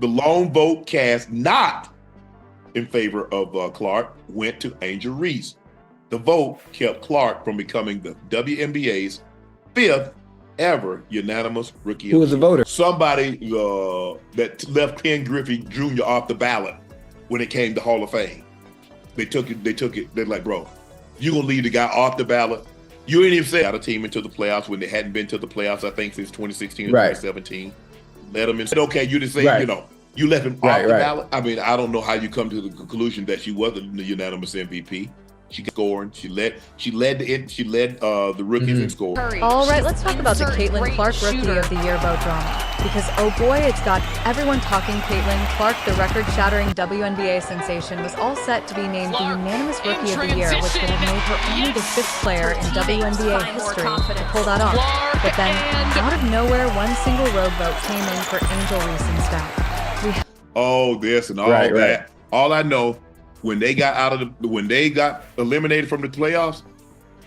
The lone vote cast not in favor of Clark went to Angel Reese. The vote kept Clark from becoming the WNBA's 5th ever unanimous rookie. Who was the voter? Somebody that left Ken Griffey Jr. off the ballot when it came to Hall of Fame. They took it. They're like, bro, you gonna leave the guy off the ballot? You ain't even say got a team into the playoffs when they hadn't been to the playoffs, I think, since 2016 or 2017. Let them in. Said, okay, you just say, you left him off the ballot. I mean, I don't know how you come to the conclusion that she wasn't the unanimous MVP. She scoring. She led the rookies in scoring. All right, let's talk about the Caitlin Clark Rookie of the Year vote drama. Because, oh boy, it's got everyone talking. Caitlin Clark, the record-shattering WNBA sensation, was all set to be named the unanimous Rookie of the Year, which would have made her only the 5th player in WNBA history to pull that off. But then, out of nowhere, one single rogue vote came in for Angel Reese instead. This and all that. All I know, when they got eliminated from the playoffs,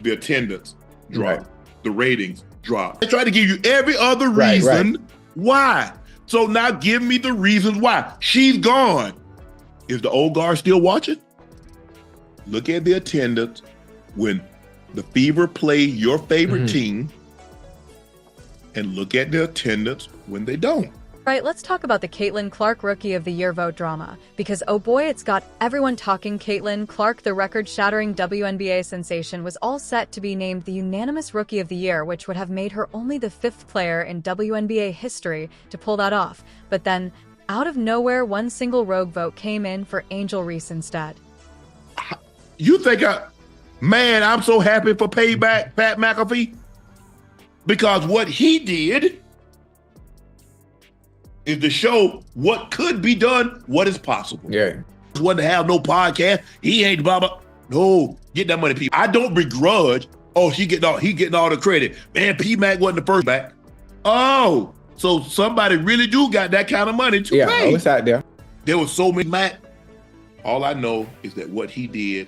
the attendance dropped, the ratings dropped. They tried to give you every other reason why. So now give me the reasons why. She's gone. Is the old guard still watching? Look at the attendance when the Fever play your favorite team, and look at the attendance when they don't. Right, let's talk about the Caitlin Clark Rookie of the Year vote drama. Because, oh boy, it's got everyone talking. Caitlin Clark, the record-shattering WNBA sensation, was all set to be named the unanimous Rookie of the Year, which would have made her only the 5th player in WNBA history to pull that off. But then, out of nowhere, one single rogue vote came in for Angel Reese instead. You think I'm so happy for payback Pat McAfee? Because what he did is to show what could be done, what is possible. Yeah. Wasn't to have no podcast. He ain't blah blah. No, get that money, people. I don't begrudge. Oh, he getting all the credit. Man, P Mac wasn't the first back. Oh, so somebody really do got that kind of money to pay. Yeah, it's out there. There was so many Mac. All I know is that what he did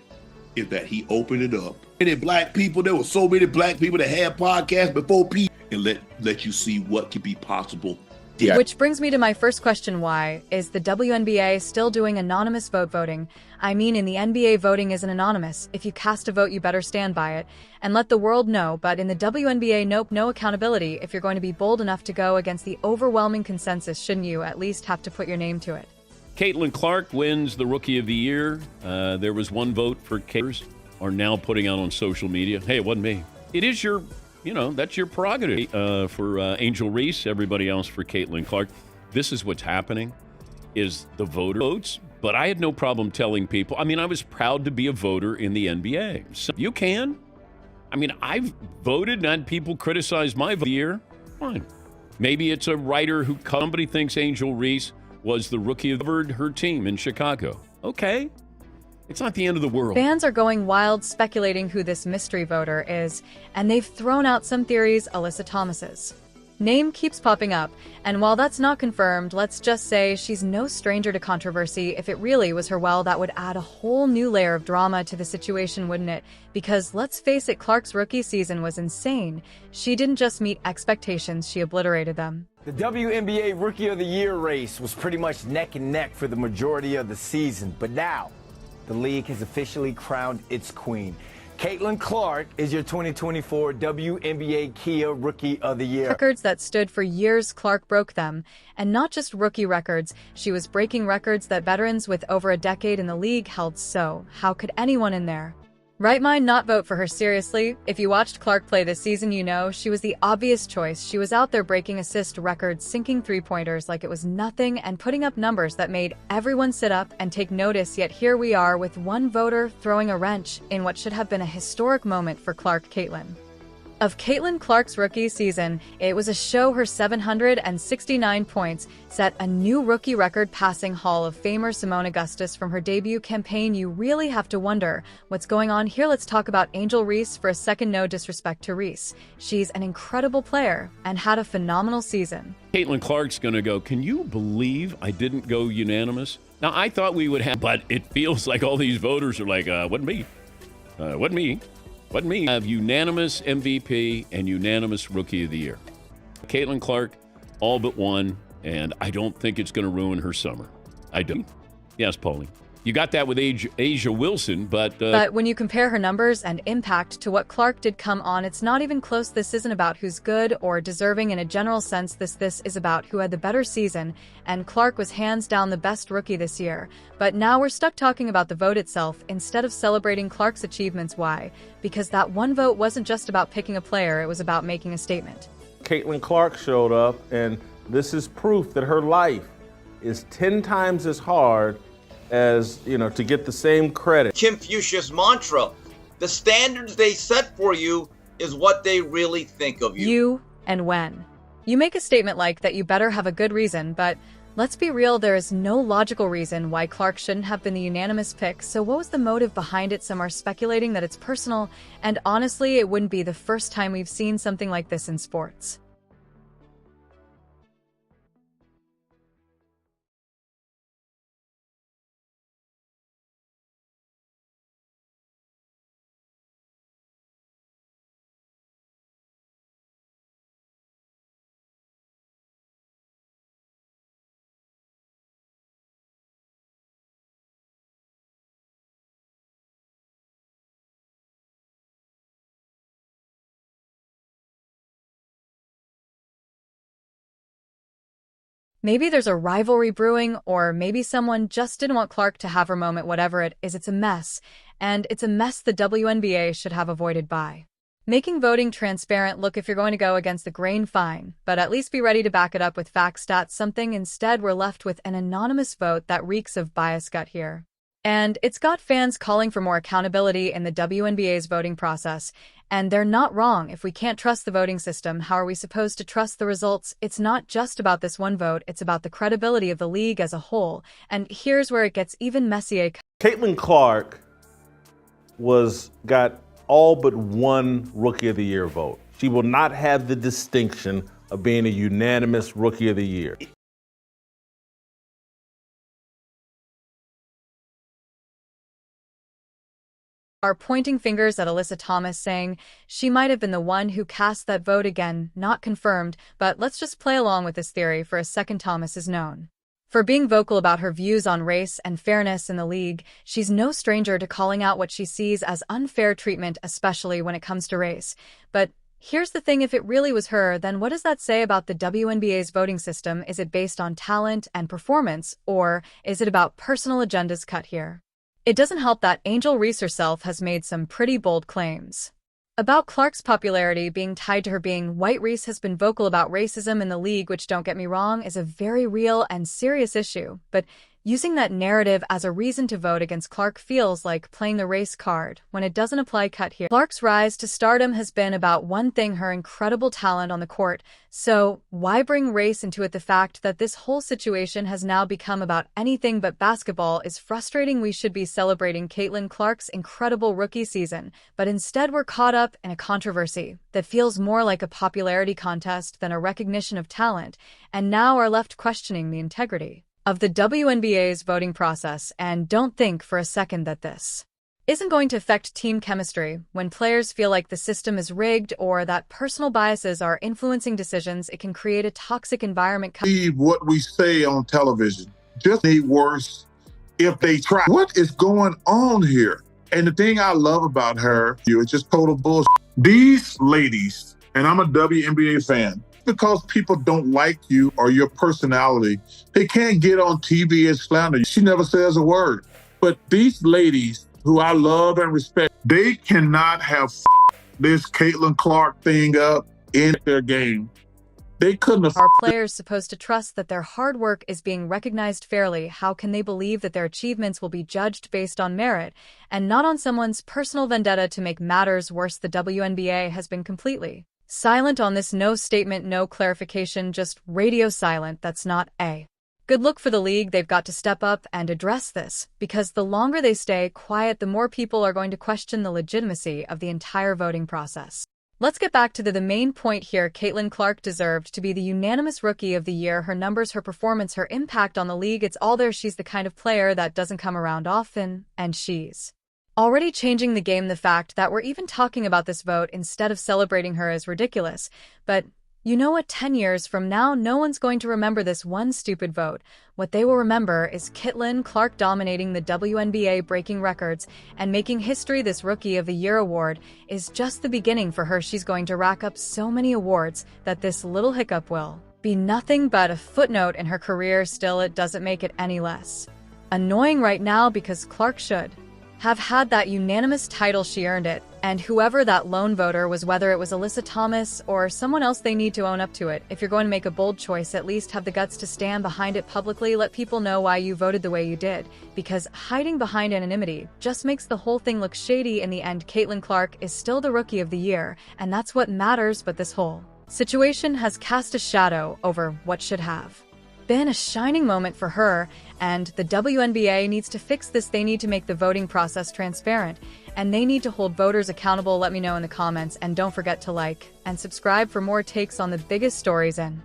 is that he opened it up. And black people, there were so many black people that had podcasts before P, and let you see what could be possible. Yeah. Which brings me to my first question: why is the WNBA still doing anonymous voting? I mean, in the NBA, voting isn't anonymous. If you cast a vote, you better stand by it and let the world know. But in the WNBA, nope, no accountability. If you're going to be bold enough to go against the overwhelming consensus, shouldn't you at least have to put your name to it? Caitlin Clark wins the Rookie of the Year. There was one vote for Caters, are now putting out on social media, hey, it wasn't me. It is your, that's your prerogative. For Angel Reese, everybody else for Caitlin Clark. This is what's happening, is the voter votes. But I had no problem telling people. I mean, I was proud to be a voter in the NBA. So you can. I mean, I've voted and had people criticize my vote of the year. Fine. Maybe it's a writer who somebody thinks Angel Reese was the rookie of her team in Chicago. Okay. It's not the end of the world. Fans are going wild speculating who this mystery voter is, and they've thrown out some theories. Alyssa Thomas's name keeps popping up, and while that's not confirmed, let's just say she's no stranger to controversy. If it really was her, well, that would add a whole new layer of drama to the situation, wouldn't it? Because let's face it, Clark's rookie season was insane. She didn't just meet expectations, she obliterated them. The WNBA Rookie of the Year race was pretty much neck and neck for the majority of the season, but now the league has officially crowned its queen. Caitlin Clark is your 2024 WNBA Kia Rookie of the Year. Records that stood for years, Clark broke them. And not just rookie records, she was breaking records that veterans with over a decade in the league held. So, how could anyone in their right mind not vote for her? Seriously, if you watched Clark play this season, you know she was the obvious choice. She was out there breaking assist records, sinking three-pointers like it was nothing, and putting up numbers that made everyone sit up and take notice. Yet here we are with one voter throwing a wrench in what should have been a historic moment for Caitlin. Of Caitlin Clark's rookie season, it was a show. Her 769 points set a new rookie record, passing Hall of Famer Simone Augustus from her debut campaign. You really have to wonder what's going on here. Let's talk about Angel Reese for a second. No disrespect to Reese. She's an incredible player and had a phenomenal season. Caitlin Clark's going to go, can you believe I didn't go unanimous? Now, I thought we would have, but it feels like all these voters are like, wasn't me. Wasn't me. Wasn't me. I have unanimous MVP and unanimous Rookie of the Year. Caitlin Clark, all but one, And I don't think it's going to ruin her summer. I don't. Yes, Paulie. You got that with Asia Wilson, but... But when you compare her numbers and impact to what Clark did, come on, it's not even close. This isn't about who's good or deserving in a general sense. This is about who had the better season, and Clark was hands down the best rookie this year. But now we're stuck talking about the vote itself instead of celebrating Clark's achievements. Why? Because that one vote wasn't just about picking a player, it was about making a statement. Caitlin Clark showed up, and this is proof that her life is 10 times as hard as, to get the same credit. Confucius mantra, the standards they set for you is what they really think of you. You and when. You make a statement like that, you better have a good reason, but let's be real, there is no logical reason why Clark shouldn't have been the unanimous pick. So what was the motive behind it? Some are speculating that it's personal, and honestly, it wouldn't be the first time we've seen something like this in sports. Maybe there's a rivalry brewing, or maybe someone just didn't want Clark to have her moment. Whatever it is, it's a mess. And it's a mess the WNBA should have avoided by making voting transparent. Look, if you're going to go against the grain, fine, but at least be ready to back it up with facts, stats, something. Instead, we're left with an anonymous vote that reeks of bias gut here. And it's got fans calling for more accountability in the WNBA's voting process. And they're not wrong. If we can't trust the voting system, how are we supposed to trust the results? It's not just about this one vote, it's about the credibility of the league as a whole. And here's where it gets even messier. Caitlin Clark got all but one Rookie of the Year vote. She will not have the distinction of being a unanimous Rookie of the Year. Are pointing fingers at Alyssa Thomas, saying she might have been the one who cast that vote. Again, not confirmed, but let's just play along with this theory for a second. Thomas is known for being vocal about her views on race and fairness in the league. She's no stranger to calling out what she sees as unfair treatment, especially when it comes to race. But here's the thing, if it really was her, then what does that say about the WNBA's voting system? Is it based on talent and performance, or is it about personal agendas cut here? It doesn't help that Angel Reese herself has made some pretty bold claims about Clark's popularity being tied to her being white. Reese has been vocal about racism in the league, which, don't get me wrong, is a very real and serious issue. But using that narrative as a reason to vote against Clark feels like playing the race card when it doesn't apply. Cut here. Clark's rise to stardom has been about one thing, her incredible talent on the court. So why bring race into it? The fact that this whole situation has now become about anything but basketball is frustrating. We should be celebrating Caitlin Clark's incredible rookie season, but instead we're caught up in a controversy that feels more like a popularity contest than a recognition of talent, and now are left questioning the integrity of the WNBA's voting process. And don't think for a second that this isn't going to affect team chemistry. When players feel like the system is rigged or that personal biases are influencing decisions, it can create a toxic environment. What we say on television just need worse if they try. What is going on here? And the thing I love about her, it's just total bullshit. These ladies, and I'm a WNBA fan, because people don't like you or your personality, they can't get on TV and slander you. She never says a word. But these ladies, who I love and respect, they cannot have this Caitlin Clark thing up in their game. They couldn't have. Are players supposed to trust that their hard work is being recognized fairly? How can they believe that their achievements will be judged based on merit and not on someone's personal vendetta? To make matters worse, the WNBA has been completely silent on this. No statement, no clarification, just radio silent. That's not a good look for the league. They've got to step up and address this, because the longer they stay quiet, the more people are going to question the legitimacy of the entire voting process. Let's get back to the main point here. Caitlin Clark deserved to be the unanimous Rookie of the Year. Her numbers, her performance, her impact on the league, it's all there. She's the kind of player that doesn't come around often, and she's already changing the game. The fact that we're even talking about this vote instead of celebrating her is ridiculous. But You know what, 10 years from now, no one's going to remember this one stupid vote. What they will remember is Caitlin Clark dominating the WNBA, breaking records, and making history. This Rookie of the Year award is just the beginning for her. She's going to rack up so many awards that this little hiccup will be nothing but a footnote in her career. Still, it doesn't make it any less annoying right now, because Clark should have had that unanimous title. She earned it. And whoever that lone voter was, whether it was Alyssa Thomas or someone else, they need to own up to it. If you're going to make a bold choice, at least have the guts to stand behind it publicly. Let people know why you voted the way you did, because hiding behind anonymity just makes the whole thing look shady. In the end, Caitlin Clark is still the Rookie of the Year, and that's what matters. But this whole situation has cast a shadow over what should have been a shining moment for her, and the WNBA needs to fix this. They need to make the voting process transparent, and they need to hold voters accountable. Let me know in the comments, and don't forget to like and subscribe for more takes on the biggest stories in